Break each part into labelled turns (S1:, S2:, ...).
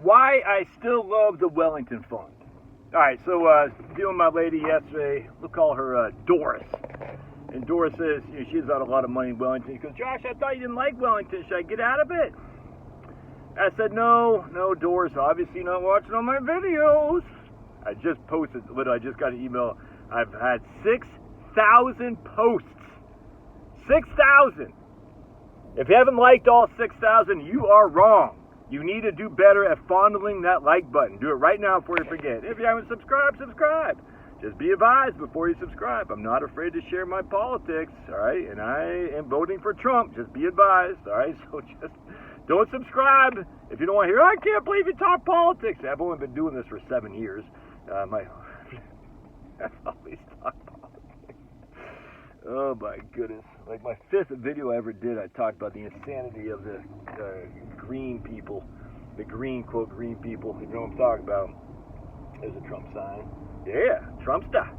S1: Why I still love the Wellington Fund. All right, so dealing with my lady yesterday, we'll call her Doris. And Doris says, she's got a lot of money in Wellington. She goes, Josh, I thought you didn't like Wellington. Should I get out of it? I said, no, Doris, obviously not watching all my videos. I just posted, literally, I just got an email. I've had 6,000 posts. 6,000. If you haven't liked all 6,000, you are wrong. You need to do better at fondling that like button. Do it right now before you forget. If you haven't subscribed, subscribe. Just be advised before you subscribe. I'm not afraid to share my politics, all right? And I am voting for Trump. Just be advised, all right? So just don't subscribe if you don't want to hear, I can't believe you talk politics. I've only been doing this for 7 years. I've always talked politics. Oh, my goodness. Like my 5th video I ever did, I talked about the insanity of the green people. The green, quote, green people. You know what I'm talking about. There's a Trump sign. Yeah, Trumpsta.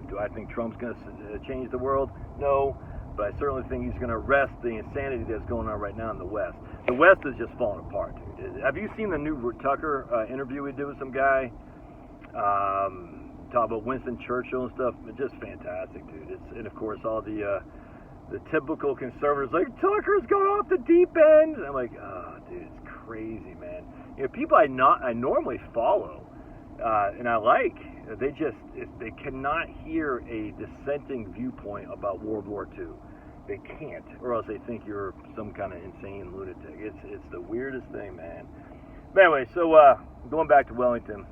S1: Do I think Trump's going to change the world? No, but I certainly think he's going to arrest the insanity that's going on right now in the West. The West is just falling apart, dude. Have you seen the new Tucker interview we did with some guy? Talk about Winston Churchill and stuff. It's just fantastic, dude. And of course, all the typical conservatives like, Tucker's going off the deep end. And I'm like, oh, dude, it's crazy, man. People I normally follow and I like, they cannot hear a dissenting viewpoint about World War II. They can't, or else they think you're some kind of insane lunatic. It's the weirdest thing, man. But anyway, so going back to Wellington.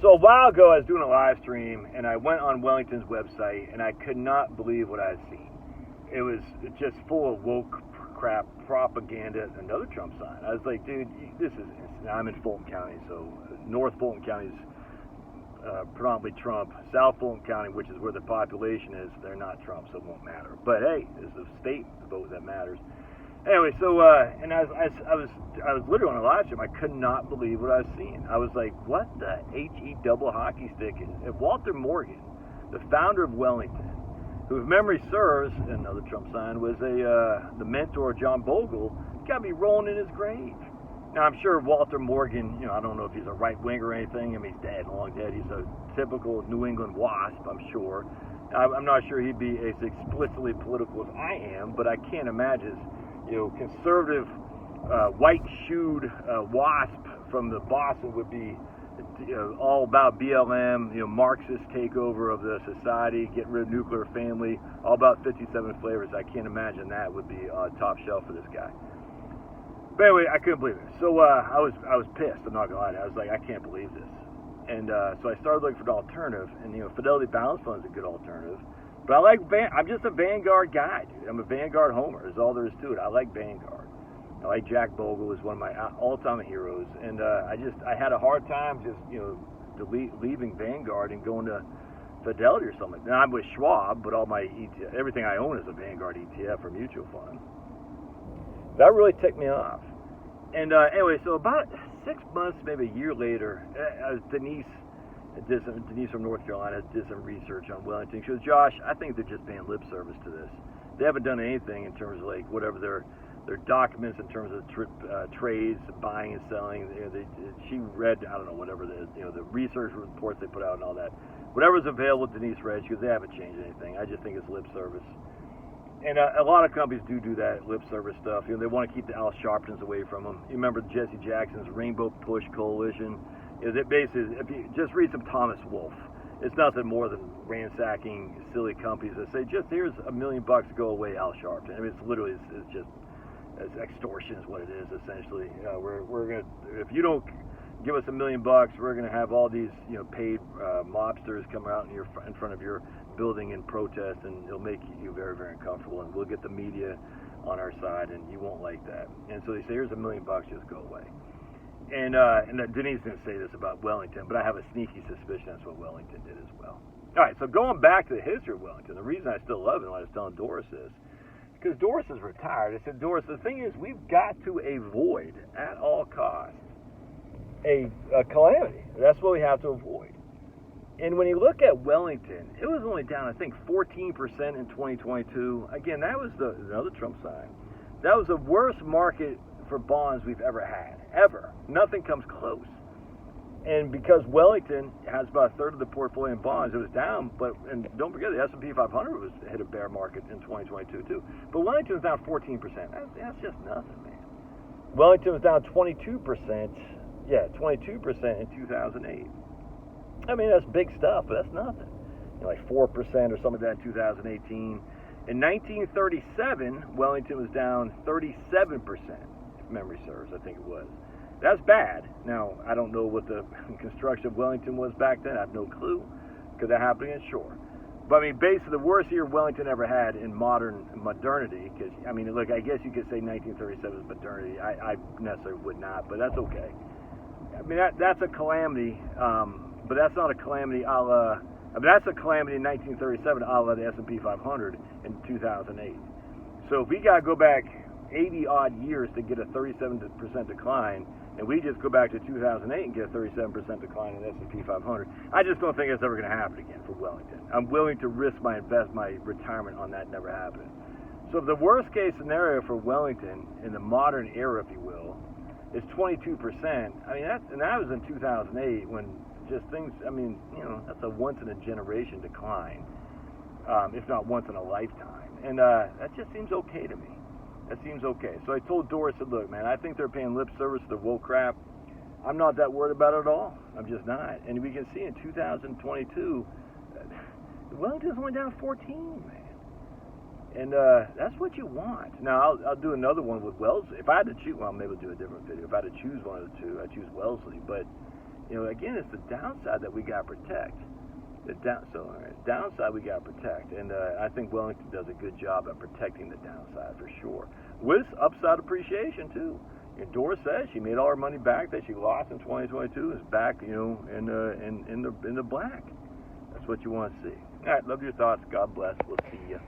S1: So a while ago, I was doing a live stream, and I went on Wellington's website, and I could not believe what I had seen. It was just full of woke crap, propaganda, another Trump sign. I was like, dude, this is insane. I'm in Fulton County, so North Fulton County is predominantly Trump. South Fulton County, which is where the population is, they're not Trump, so it won't matter. But hey, it's the state vote that matters. Anyway, so and I was literally on a live stream. I could not believe what I was seeing. I was like, what the HE double hockey stick is? And Walter Morgan, the founder of Wellington, who, if memory serves, another Trump sign, was the mentor of John Bogle, got to be rolling in his grave. Now, I'm sure Walter Morgan, I don't know if he's a right winger or anything. I mean, he's dead, long dead. He's a typical New England wasp, I'm sure. I'm not sure he'd be as explicitly political as I am, but I can't imagine conservative, white-shoed wasp from the Boston would be all about BLM, Marxist takeover of the society, get rid of nuclear family, all about 57 flavors. I can't imagine that would be top shelf for this guy. But anyway, I couldn't believe it. So I was pissed. I'm not gonna lie. I was like, I can't believe this. And so I started looking for an alternative. And Fidelity Balance Fund is a good alternative. But I'm just a Vanguard guy, dude. I'm a Vanguard homer. Is all there is to it. I like Vanguard. I like Jack Bogle, is one of my all-time heroes. And I had a hard time just leaving Vanguard and going to Fidelity or something. Now I'm with Schwab, but all my ETF, everything I own is a Vanguard ETF or mutual fund. That really ticked me off. And anyway, so about 6 months, maybe a year later, Denise from North Carolina did some research on Wellington. She goes, Josh, I think they're just paying lip service to this. They haven't done anything in terms of like whatever their documents in terms of trades, buying and selling. She read, I don't know, whatever the research reports they put out and all that. Whatever's available, Denise read. She goes, they haven't changed anything. I just think it's lip service. And a lot of companies do that lip service stuff. They want to keep the Al Sharptons away from them. You remember Jesse Jackson's Rainbow Push Coalition? That basically, if you just read some Thomas Wolfe, it's nothing more than ransacking silly companies that say, just here's $1 million to go away, Al Sharpton. I mean, it's literally, it's extortion is what it is, essentially. We're going to, if you don't give us $1 million, we're going to have all these, paid mobsters come out in front of your building in protest, and it'll make you very, very uncomfortable, and we'll get the media on our side, and you won't like that. And so they say, here's $1 million, just go away. And Denise didn't say this about Wellington, but I have a sneaky suspicion that's what Wellington did as well. All right, so going back to the history of Wellington, the reason I still love it, and what I was telling Doris is, because Doris is retired. I said, Doris, the thing is, we've got to avoid, at all costs, a calamity. That's what we have to avoid. And when you look at Wellington, it was only down, I think, 14% in 2022. Again, that was another Trump sign. That was the worst market for bonds we've ever had. Ever. Nothing comes close. And because Wellington has about a third of the portfolio in bonds, it was down. And don't forget, the S&P 500 hit a bear market in 2022 too. But Wellington was down 14%. That's just nothing, man. Wellington was down 22%. Yeah, 22% in 2008. I mean, that's big stuff, but that's nothing. Like 4% or something like that in 2018. In 1937, Wellington was down 37%, if memory serves, I think it was. That's bad. Now, I don't know what the construction of Wellington was back then. I have no clue. Could that happen again? Sure. But, I mean, basically, the worst year Wellington ever had in modernity, because, I mean, look, I guess you could say 1937 is modernity. I necessarily would not, but that's okay. I mean, that's a calamity, but that's not a calamity a la... I mean, that's a calamity in 1937 a la the S&P 500 in 2008. So if we got to go back 80-odd years to get a 37% decline, and we just go back to 2008 and get a 37% decline in the S&P 500, I just don't think it's ever going to happen again for Wellington. I'm willing to risk my retirement on that never happening. So if the worst-case scenario for Wellington in the modern era, if you will, is 22%, I mean, that was in 2008 when just things, I mean, you know, that's a once-in-a-generation decline, if not once in a lifetime. And that just seems okay to me. That seems okay. So I told Doris, I said, look, man, I think they're paying lip service to the woke crap. I'm not that worried about it at all. I'm just not. And we can see in 2022, Wellington's only down 14, man. And that's what you want. Now, I'll do another one with Wellesley. If I had to choose, well, maybe I'll do a different video. If I had to choose one of the two, I'd choose Wellesley. But, you know, again, it's the downside that we got to protect. Downside we got to protect. And I think Wellington does a good job at protecting the downside for sure. With upside appreciation, too. And Doris says she made all her money back that she lost in 2022 is back, you know, in the black. That's what you want to see. All right, love your thoughts. God bless. We'll see you.